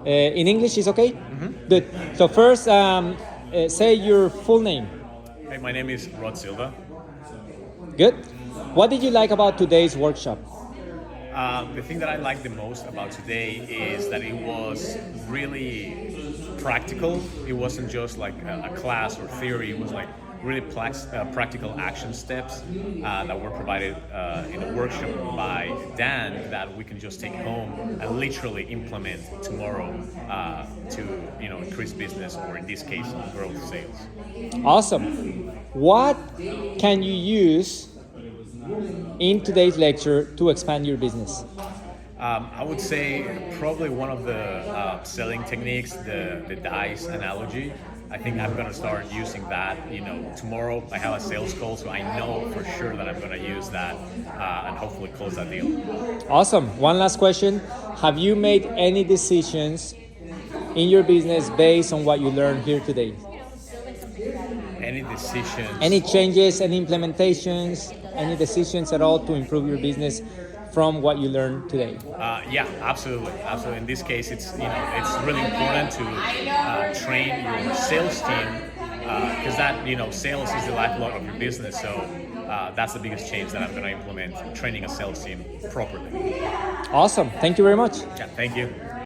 In English is okay? Mm-hmm. Good. So first, say your full name. Hey, my name is Rod Silva. Good. What did you like about today's workshop? The thing that I like the most about today is that it was really practical. It wasn't just like a class or theory. It was like really practical action steps that were provided in the workshop by Dan that we can just take home and literally implement tomorrow to increase business, or in this case, growth sales. Awesome. What can you use in today's lecture to expand your business? I would say probably one of the selling techniques, the dice analogy. I think I'm gonna start using that. Tomorrow I have a sales call, so I know for sure that I'm gonna use that and hopefully close that deal. Awesome. One last question. Have you made any decisions in your business based on what you learned here today? Any decisions? Any changes, any implementations, any decisions at all to improve your business from what you learned today? Yeah, absolutely. In this case, it's really important to train your sales team because sales is the lifeblood of your business. So that's the biggest change that I'm going to implement: training a sales team properly. Awesome. Thank you very much. Yeah, thank you.